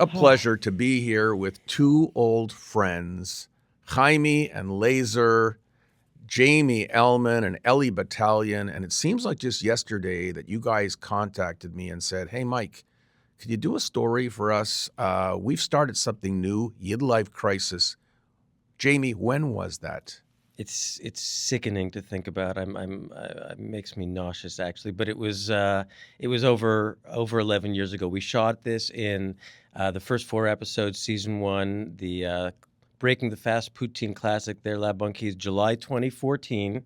a pleasure to be here with two old friends, Jaime and Laser, Jamie, Elman, and Eli Batalion. And it seems like just yesterday that you guys contacted me and said, hey, Mike, could you do a story for us? We've started something new, YidLife Crisis. Jamie, when was that? It's sickening to think about. It makes me nauseous actually. But it was over 11 years ago. We shot this in the first 4 episodes, season 1, the Breaking the Fast Poutine Classic there, La Banquise, July 2014.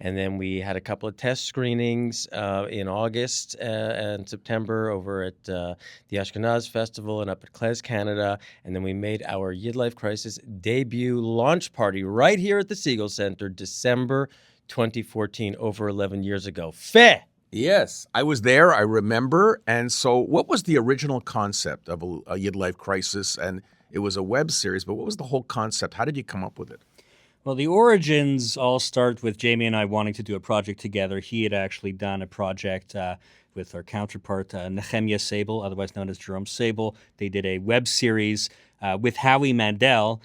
And then we had a couple of test screenings in August and September over at the Ashkenaz Festival and up at Claes, Canada. And then we made our YidLife Crisis debut launch party right here at the Siegel Center, December 2014, over 11 years ago. Feh! Yes, I was there. I remember. And so what was the original concept of a YidLife Crisis? And it was a web series, but what was the whole concept? How did you come up with it? Well, the origins all start with Jamie and I wanting to do a project together. He had actually done a project with our counterpart, Nehemiah Sable, otherwise known as Jerome Sable. They did a web series with Howie Mandel.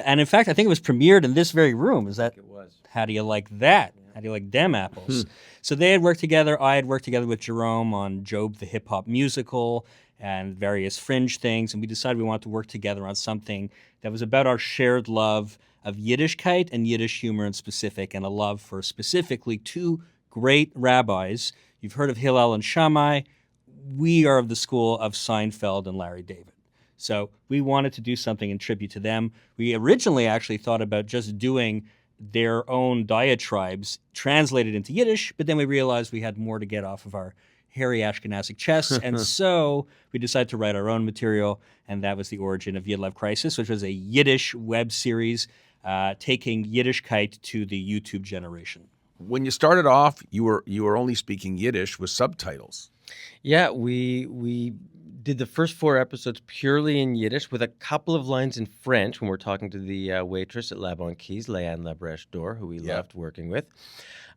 And in fact, I think it was premiered in this very room. Is that? It was. How do you like that? How do you like them apples? So they had worked together. I had worked together with Jerome on Job the Hip Hop Musical and various fringe things. And we decided we wanted to work together on something that was about our shared love of Yiddishkayt and Yiddish humor in specific, and a love for specifically 2 great rabbis. You've heard of Hillel and Shammai. We are of the school of Seinfeld and Larry David. So we wanted to do something in tribute to them. We originally actually thought about just doing their own diatribes translated into Yiddish, but then we realized we had more to get off of our hairy Ashkenazic chests, and so we decided to write our own material, and that was the origin of YidLife Crisis, which was a Yiddish web series taking Yiddishkayt to the YouTube generation. When you started off, you were only speaking Yiddish with subtitles. Yeah, we did the first 4 episodes purely in Yiddish with a couple of lines in French when we're talking to the waitress at La Banquise, Leanne Labrèche d'Or, who we loved working with.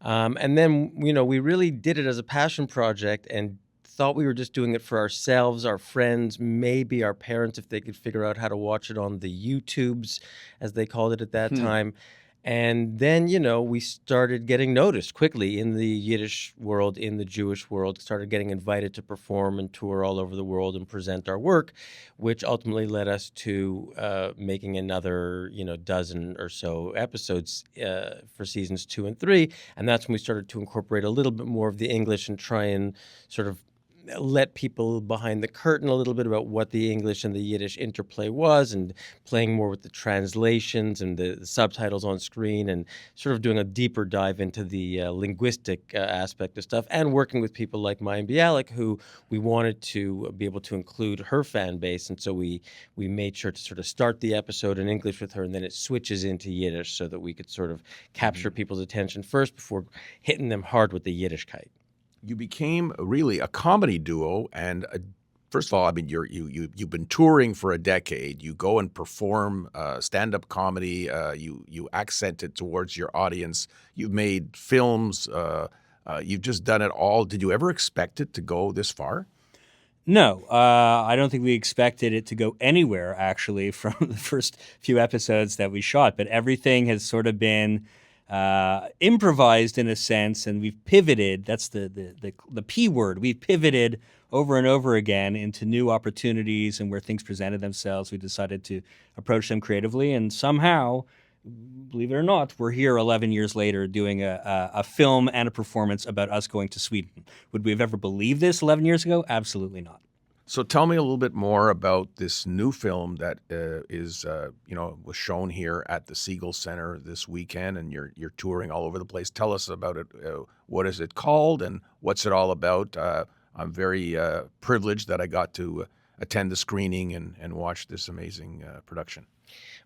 And then, we really did it as a passion project and thought we were just doing it for ourselves, our friends, maybe our parents, if they could figure out how to watch it on the YouTubes, as they called it at that time. And then, we started getting noticed quickly in the Yiddish world, in the Jewish world, started getting invited to perform and tour all over the world and present our work, which ultimately led us to making another, dozen or so episodes for seasons 2 and 3. And that's when we started to incorporate a little bit more of the English and try and sort of let people behind the curtain a little bit about what the English and the Yiddish interplay was, and playing more with the translations and the subtitles on screen, and sort of doing a deeper dive into the linguistic aspect of stuff, and working with people like Mayim Bialik, who we wanted to be able to include her fan base. And so we made sure to sort of start the episode in English with her, and then it switches into Yiddish so that we could sort of capture people's attention first before hitting them hard with the Yiddishkayt. You became really a comedy duo, and first of all, I mean, you've been touring for a decade. You go and perform stand-up comedy. You accent it towards your audience. You've made films. You've just done it all. Did you ever expect it to go this far? No, I don't think we expected it to go anywhere, actually, from the first few episodes that we shot. But everything has sort of been improvised in a sense, and we've pivoted. That's the P word. We've pivoted over and over again into new opportunities, and where things presented themselves, we decided to approach them creatively. And somehow, believe it or not, we're here 11 years later doing a film and a performance about us going to Sweden. Would we have ever believed this 11 years ago? Absolutely not. So tell me a little bit more about this new film that was shown here at the Siegel Center this weekend, and you're touring all over the place. Tell us about it. What is it called, and what's it all about? I'm very privileged that I got to attend the screening and watch this amazing production.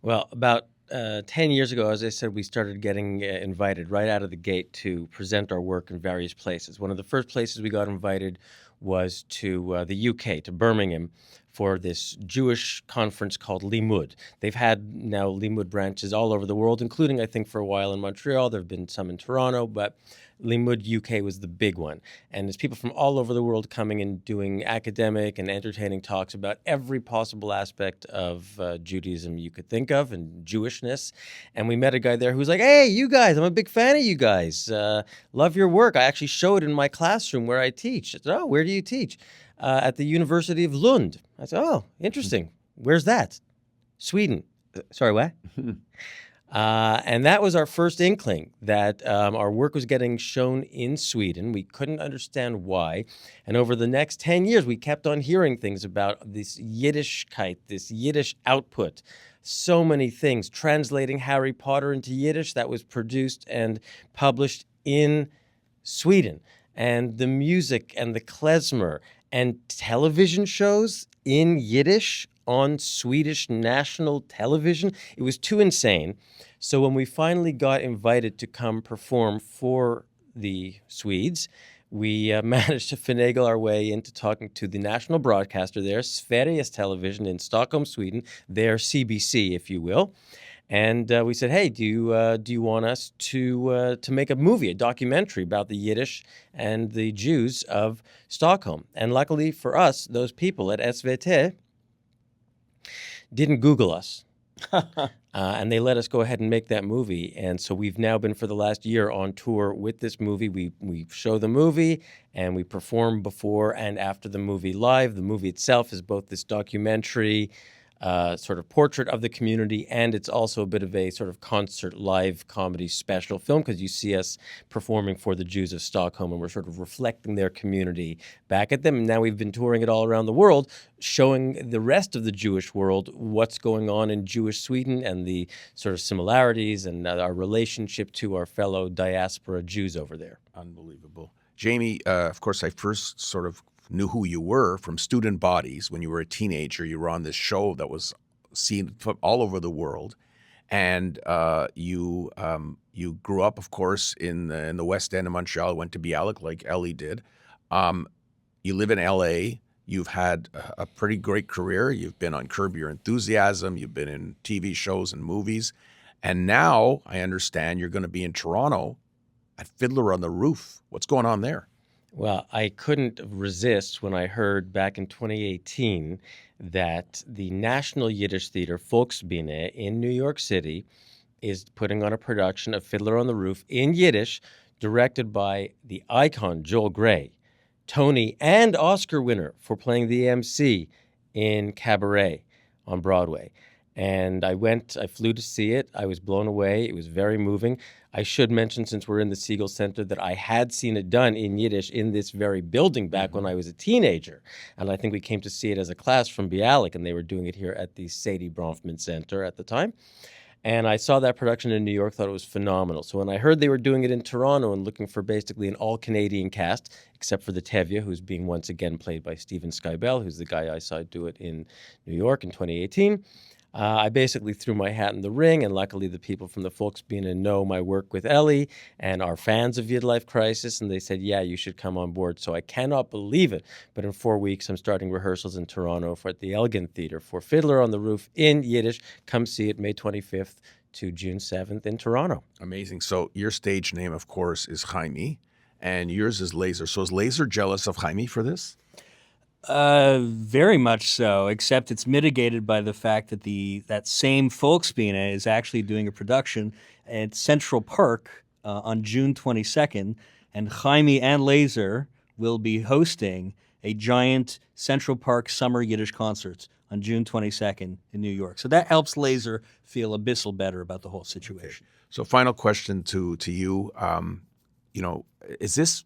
Well, about 10 years ago, as I said, we started getting invited right out of the gate to present our work in various places. One of the first places we got invited was to the UK, to Birmingham, for this Jewish conference called Limud. They've had now Limud branches all over the world, including, I think, for a while in Montreal. There have been some in Toronto, but Limud UK was the big one. And there's people from all over the world coming and doing academic and entertaining talks about every possible aspect of Judaism you could think of and Jewishness. And we met a guy there who was like, hey, you guys, I'm a big fan of you guys. Love your work. I actually show it in my classroom where I teach. I said, oh, where do you teach? At the University of Lund. I said, oh, interesting. Where's that? Sweden. Sorry, what? And that was our first inkling that our work was getting shown in Sweden. We couldn't understand why. And over the next 10 years, we kept on hearing things about this Yiddishkayt, this Yiddish output. So many things. Translating Harry Potter into Yiddish that was produced and published in Sweden. And the music and the klezmer and television shows in Yiddish on Swedish national television. It was too insane. So when we finally got invited to come perform for the Swedes, we managed to finagle our way into talking to the national broadcaster there, Sveriges Television in Stockholm, Sweden, their CBC, if you will. And we said, hey, do you want us to make a movie, a documentary about the Yiddish and the Jews of Stockholm? And luckily for us, those people at SVT didn't Google us. And they let us go ahead and make that movie. And so we've now been for the last year on tour with this movie. We show the movie and we perform before and after the movie live. The movie itself is both this documentary sort of portrait of the community, and it's also a bit of a sort of concert live comedy special film because you see us performing for the Jews of Stockholm and we're sort of reflecting their community back at them. And now we've been touring it all around the world, showing the rest of the Jewish world what's going on in Jewish Sweden and the sort of similarities and our relationship to our fellow diaspora Jews over there. Unbelievable. Jamie, of course, I first sort of knew who you were from Student Bodies. When you were a teenager, you were on this show that was seen from all over the world. And you grew up, of course, in the West End of Montreal, went to Bialik like Ellie did. You live in LA. You've had a pretty great career. You've been on Curb Your Enthusiasm. You've been in TV shows and movies. And now I understand you're going to be in Toronto at Fiddler on the Roof. What's going on there? Well, I couldn't resist when I heard back in 2018 that the National Yiddish Theater Volksbühne in New York City is putting on a production of Fiddler on the Roof in Yiddish, directed by the icon Joel Grey, Tony and Oscar winner for playing the MC in Cabaret on Broadway. And I flew to see it. I was blown away. It was very moving. I should mention, since we're in the Siegel Center, that I had seen it done in Yiddish in this very building back when I was a teenager. And I think we came to see it as a class from Bialik, and they were doing it here at the Sadie Bronfman Center at the time. And I saw that production in New York, thought it was phenomenal. So when I heard they were doing it in Toronto and looking for basically an all-Canadian cast, except for the Tevye, who's being once again played by Steven Skybell, who's the guy I saw do it in New York in 2018, I basically threw my hat in the ring, and luckily the people from the Volksbühne know my work with Ellie and are fans of YidLife Crisis, and they said, yeah, you should come on board. So I cannot believe it, but in 4 weeks I'm starting rehearsals in Toronto at the Elgin Theatre for Fiddler on the Roof in Yiddish. Come see it May 25th to June 7th in Toronto. Amazing. So your stage name, of course, is Jaime, and yours is Laser. So is Laser jealous of Jaime for this? Very much so, except it's mitigated by the fact that that same Volksbühne is actually doing a production at Central Park on June 22nd, and Jaime and Laser will be hosting a giant Central Park summer Yiddish concert on June 22nd in New York. So that helps Laser feel a bissel better about the whole situation. Okay. So final question to you, is this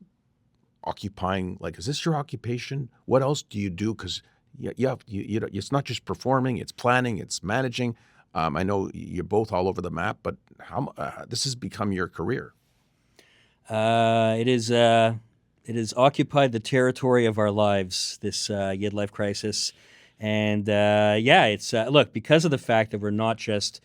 occupying, is this your occupation? What else do you do? Because it's not just performing, it's planning, it's managing. I know you're both all over the map, but how this has become your career? It has occupied the territory of our lives, this YidLife Crisis. And it's look, because of the fact that we're not just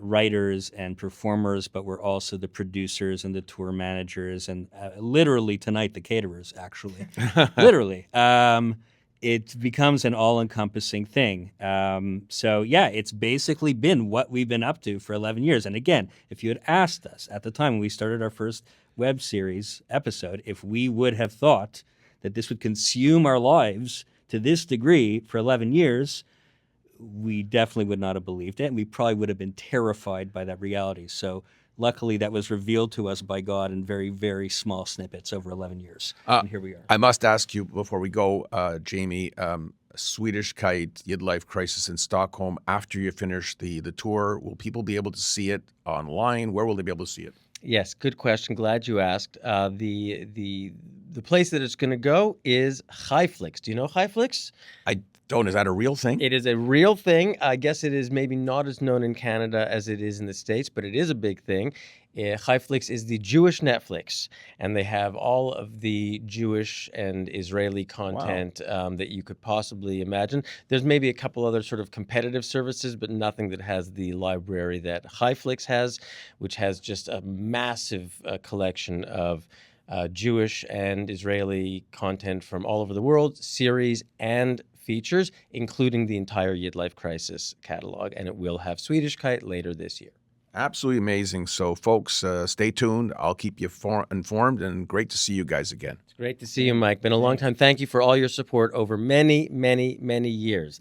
writers and performers, but we're also the producers and the tour managers and literally tonight the caterers, actually. Literally. it becomes an all-encompassing thing. So yeah, it's basically been what we've been up to for 11 years. And again, if you had asked us at the time when we started our first web series episode, if we would have thought that this would consume our lives to this degree for 11 years, we definitely would not have believed it. And we probably would have been terrified by that reality. So luckily that was revealed to us by God in very, very small snippets over 11 years. And here we are. I must ask you before we go, Jamie, Swedishkayt, YidLife Crisis in Stockholm, after you finish the tour, will people be able to see it online? Where will they be able to see it? Yes, good question. Glad you asked. The place that it's going to go is HiFlix. Do you know HiFlix? I don't. Is that a real thing? It is a real thing. I guess it is maybe not as known in Canada as it is in the States, but it is a big thing. HiFlix is the Jewish Netflix, and they have all of the Jewish and Israeli content that you could possibly imagine. There's maybe a couple other sort of competitive services, but nothing that has the library that HiFlix has, which has just a massive collection of Jewish and Israeli content from all over the world, series and features, including the entire YidLife Crisis catalog, and it will have Swedishkayt later this year. Absolutely amazing. So, folks, stay tuned. I'll keep you informed, and great to see you guys again. It's great to see you, Mike. Been a long time. Thank you for all your support over many, many, many years.